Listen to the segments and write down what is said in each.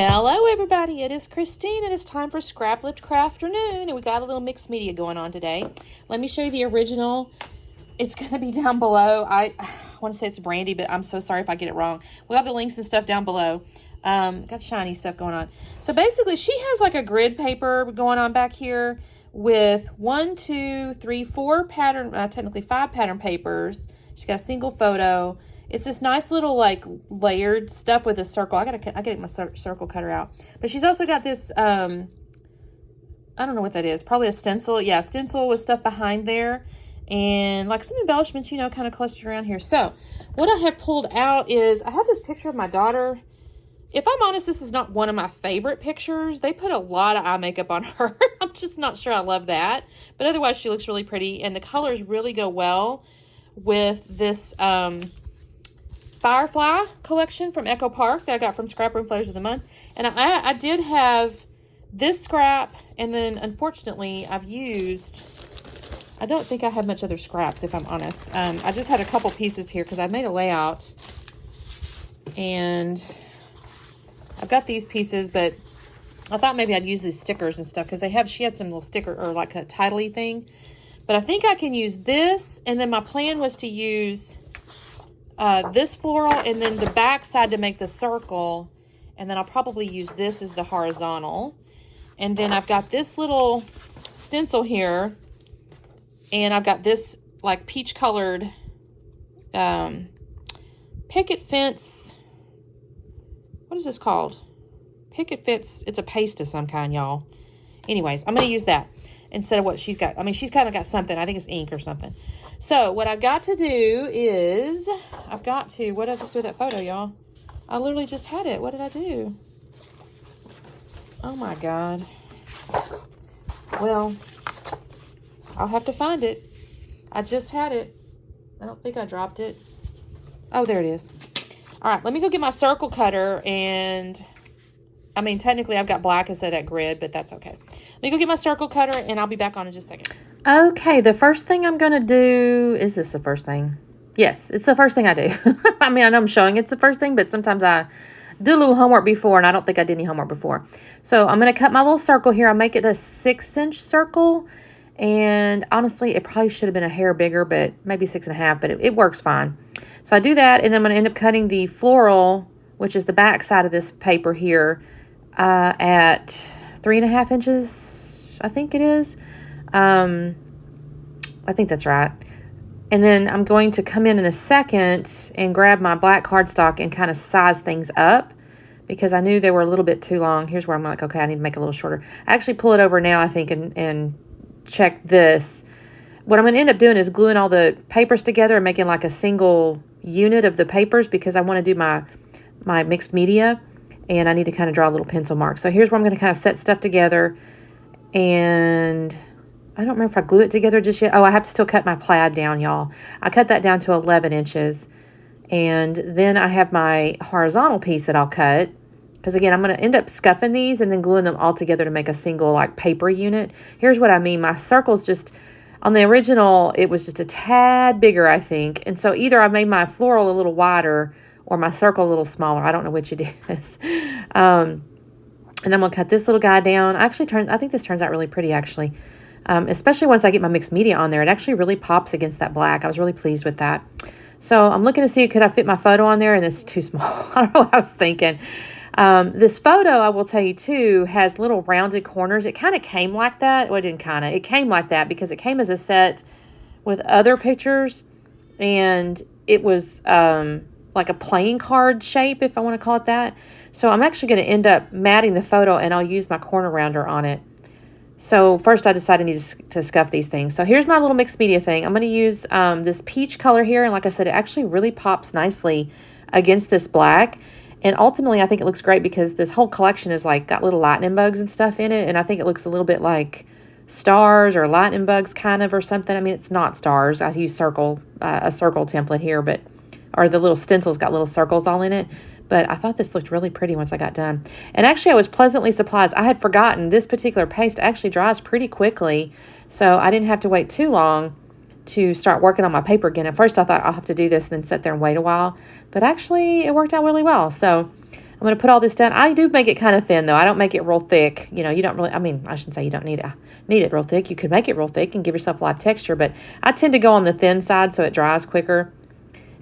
Hello everybody, it is Christine. It is time for Scraplift Crafternoon, and we got a little mixed media going on today. Let me show you the original. It's going to be down below. I want to say it's Brandy, but I'm so sorry if I get it wrong. We'll have the links and stuff down below. Got shiny stuff going on. So basically, she has like a grid paper going on back here with 1, 2, 3, 4 pattern, technically 5 pattern papers. She's got a single photo. It's this nice little like layered stuff with a circle. I gotta get my circle cutter out. But she's also got this, I don't know what that is. Probably a stencil. Yeah, stencil with stuff behind there. And like some embellishments, you know, kind of clustered around here. So what I have pulled out is, I have this picture of my daughter. If I'm honest, this is not one of my favorite pictures. They put a lot of eye makeup on her. I'm just not sure I love that. But otherwise, she looks really pretty. And the colors really go well with this Firefly collection from Echo Park that I got from Scrapper and Flavors of the Month. And I did have this scrap, and then unfortunately I've used, I don't think I have much other scraps, if I'm honest. I just had a couple pieces here because I made a layout, and I've got these pieces, but I thought maybe I'd use these stickers and stuff because she had some little sticker or like a title-y thing. But I think I can use this, and then my plan was to use this floral and then the back side to make the circle, and then I'll probably use this as the horizontal. And then I've got this little stencil here, and I've got this like peach colored picket fence. What is this called? Picket fence. It's a paste of some kind, y'all. Anyways, I'm going to use that instead of what she's got. I mean, she's kind of got something. I think it's ink or something. So what I've got to do is, what did I just do with that photo, y'all? I literally just had it. What did I do? Oh my God. Well, I'll have to find it. I just had it. I don't think I dropped it. Oh, there it is. All right, let me go get my circle cutter, and I mean, technically I've got black instead of that grid, but that's okay. Let me go get my circle cutter, and I'll be back on in just a second. Okay, the first thing I'm going to do, is this the first thing? Yes, it's the first thing I do. I mean, I know I'm showing it's the first thing, but sometimes I do a little homework before, and I don't think I did any homework before. So I'm going to cut my little circle here. I'll make it a 6-inch circle, and honestly, it probably should have been a hair bigger, but maybe 6.5, but it works fine. So I do that, and then I'm going to end up cutting the floral, which is the back side of this paper here, at 3.5 inches, I think it is. I think that's right. And then I'm going to come in a second and grab my black cardstock and kind of size things up because I knew they were a little bit too long. Here's where I'm like, okay, I need to make it a little shorter. I actually pull it over now, I think, and check this. What I'm going to end up doing is gluing all the papers together and making like a single unit of the papers because I want to do my mixed media, and I need to kind of draw a little pencil mark. So here's where I'm going to kind of set stuff together, and I don't remember if I glue it together just yet. Oh, I have to still cut my plaid down, y'all. I cut that down to 11 inches. And then I have my horizontal piece that I'll cut. Because, again, I'm going to end up scuffing these and then gluing them all together to make a single, like, paper unit. Here's what I mean. My circle's just, on the original, it was just a tad bigger, I think. And so either I made my floral a little wider or my circle a little smaller. I don't know which it is. And I'm going to cut this little guy down. I think this turns out really pretty, actually. Especially once I get my mixed media on there. It actually really pops against that black. I was really pleased with that. So I'm looking to see, could I fit my photo on there? And it's too small. I don't know what I was thinking. This photo, I will tell you too, has little rounded corners. It kind of came like that. Well, it didn't kind of. It came like that because it came as a set with other pictures. And it was like a playing card shape, if I want to call it that. So I'm actually going to end up matting the photo, and I'll use my corner rounder on it. So first I decided I need to scuff these things. So here's my little mixed media thing. I'm going to use this peach color here. And like I said, it actually really pops nicely against this black. And ultimately, I think it looks great because this whole collection is like got little lightning bugs and stuff in it. And I think it looks a little bit like stars or lightning bugs kind of or something. I mean, it's not stars. I use a circle template here, or the little stencil's got little circles all in it. But I thought this looked really pretty once I got done. And actually, I was pleasantly surprised. I had forgotten this particular paste actually dries pretty quickly. So I didn't have to wait too long to start working on my paper again. At first, I thought I'll have to do this and then sit there and wait a while. But actually, it worked out really well. So I'm going to put all this down. I do make it kind of thin, though. I don't make it real thick. You know, you don't really, I mean, I shouldn't say you don't need it real thick. You could make it real thick and give yourself a lot of texture, but I tend to go on the thin side so it dries quicker.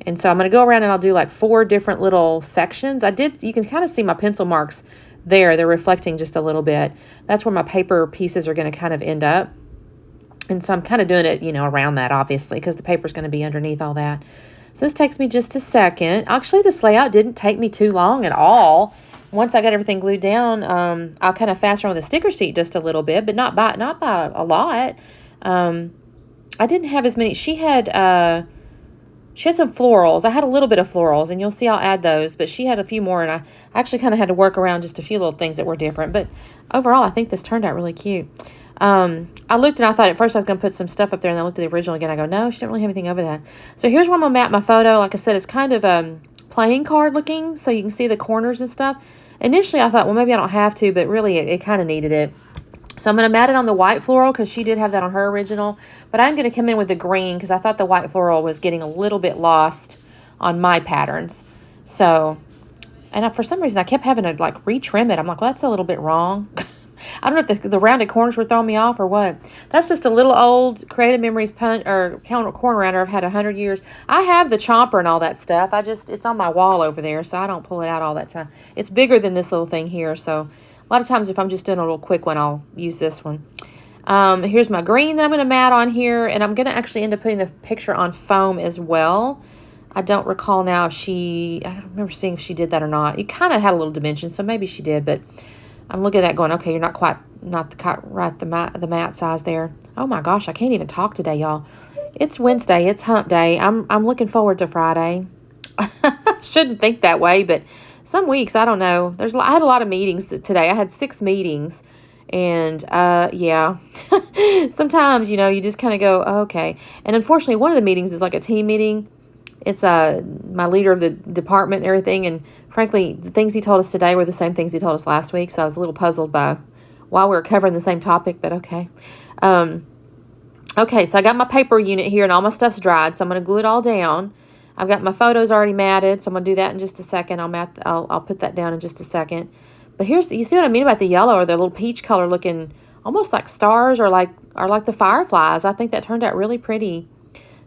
And so I'm going to go around and I'll do like 4 different little sections. You can kind of see my pencil marks there. They're reflecting just a little bit. That's where my paper pieces are going to kind of end up. And so I'm kind of doing it, you know, around that, obviously, because the paper's going to be underneath all that. So this takes me just a second. Actually, this layout didn't take me too long at all. Once I got everything glued down, I'll kind of fast around with the sticker sheet just a little bit, but not by a lot. I didn't have as many. She had some florals. I had a little bit of florals, and you'll see I'll add those, but she had a few more, and I actually kind of had to work around just a few little things that were different. But overall, I think this turned out really cute. I looked and I thought at first I was going to put some stuff up there, and I looked at the original again. I go, no, she didn't really have anything over that. So here's where I'm going to map my photo. Like I said, it's kind of playing card looking, so you can see the corners and stuff. Initially, I thought, well, maybe I don't have to, but really it kind of needed it. So I'm going to mat it on the white floral because she did have that on her original. But I'm going to come in with the green because I thought the white floral was getting a little bit lost on my patterns. So, and for some reason, I kept having to like retrim it. I'm like, well, that's a little bit wrong. I don't know if the rounded corners were throwing me off or what. That's just a little old Creative Memories corner rounder I've had 100 years. I have the chomper and all that stuff. It's on my wall over there, so I don't pull it out all that time. It's bigger than this little thing here, so a lot of times if I'm just doing a little quick one, I'll use this one. Here's my green that I'm going to mat on here, and I'm going to actually end up putting the picture on foam as well. I don't recall now if I don't remember seeing if she did that or not. It kind of had a little dimension, so maybe she did, but I'm looking at that going, okay, you're not the matte size there. Oh my gosh, I can't even talk today, y'all. It's Wednesday. It's hump day. I'm looking forward to Friday. Shouldn't think that way, but some weeks, I don't know. I had a lot of meetings today. I had 6 meetings, and yeah. Sometimes, you know, you just kind of go, oh, okay. And unfortunately, one of the meetings is like a team meeting. It's my leader of the department and everything, and frankly, the things he told us today were the same things he told us last week, so I was a little puzzled by why we were covering the same topic, but okay. Okay, so I got my paper unit here, and all my stuff's dried, so I'm going to glue it all down. I've got my photos already matted, so I'm going to do that in just a second. I'll put that down in just a second. But you see what I mean about the yellow or the little peach color looking almost like stars or like the fireflies. I think that turned out really pretty.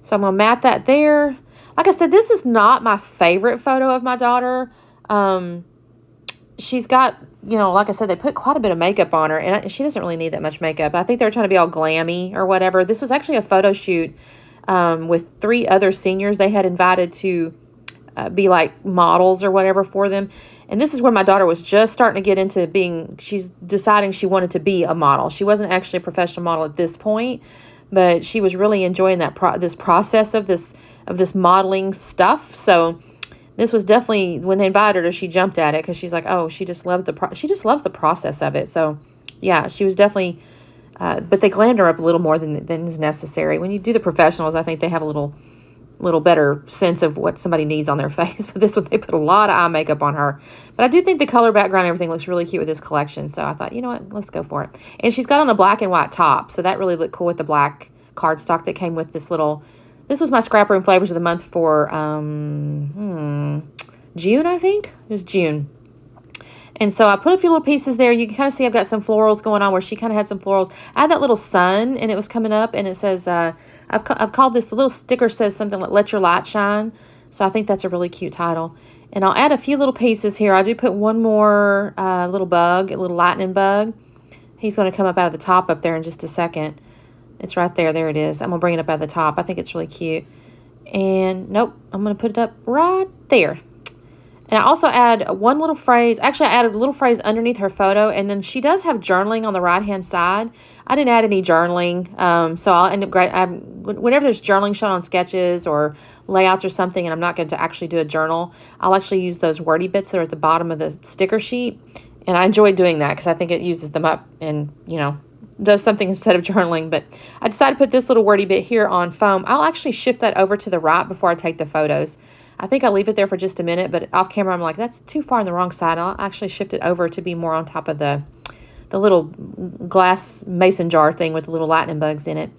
So I'm going to mat that there. Like I said, this is not my favorite photo of my daughter. She's got, you know, like I said, they put quite a bit of makeup on her, and she doesn't really need that much makeup. I think they're trying to be all glammy or whatever. This was actually a photo shoot with 3 other seniors they had invited to be like models or whatever for them. And this is where my daughter was just starting to get into she's deciding she wanted to be a model. She wasn't actually a professional model at this point, but she was really enjoying this process of this modeling stuff. So this was definitely, when they invited her, she jumped at it because she's like, oh, she just loves the process of it. So yeah, she was definitely, but they glammed her up a little more than is necessary. When you do the professionals, I think they have a little better sense of what somebody needs on their face. But this one, they put a lot of eye makeup on her. But I do think the color background and everything looks really cute with this collection. So I thought, you know what, let's go for it. And she's got on a black and white top, so that really looked cool with the black cardstock that came with this was my Scrap Room Flavors of the Month for June, I think. It was June. And so I put a few little pieces there. You can kind of see I've got some florals going on where she kind of had some florals. I had that little sun, and it was coming up, and it says, I've called this, the little sticker says something like, let your light shine. So I think that's a really cute title. And I'll add a few little pieces here. I do put one more little bug, a little lightning bug. He's going to come up out of the top up there in just a second. It's right there. There it is. I'm going to bring it up out of the top. I think it's really cute. And nope, I'm going to put it up right there. And I also add one little phrase. Actually, I added a little phrase underneath her photo. And then she does have journaling on the right-hand side. I didn't add any journaling. So I'll end up, whenever there's journaling shown on sketches or layouts or something, and I'm not going to actually do a journal, I'll actually use those wordy bits that are at the bottom of the sticker sheet. And I enjoy doing that because I think it uses them up and, you know, does something instead of journaling. But I decided to put this little wordy bit here on foam. I'll actually shift that over to the right before I take the photos. I think I'll leave it there for just a minute, but off camera I'm like, that's too far on the wrong side. I'll actually shift it over to be more on top of the little glass mason jar thing with the little lightning bugs in it.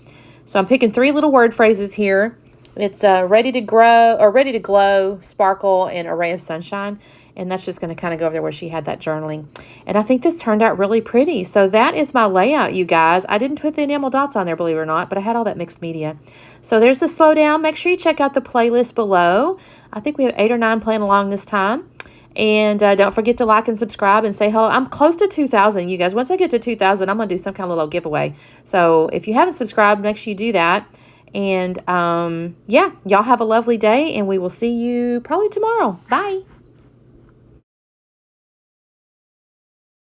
So I'm picking 3 little word phrases here. It's ready to grow, or ready to glow, sparkle, and a ray of sunshine. And that's just going to kind of go over there where she had that journaling. And I think this turned out really pretty. So that is my layout, you guys. I didn't put the enamel dots on there, believe it or not, but I had all that mixed media. So there's the slowdown. Make sure you check out the playlist below. I think we have 8 or 9 playing along this time. And don't forget to like and subscribe and say hello. I'm close to 2,000, you guys. Once I get to 2,000, I'm going to do some kind of little giveaway. So if you haven't subscribed, make sure you do that. And yeah, y'all have a lovely day, and we will see you probably tomorrow. Bye.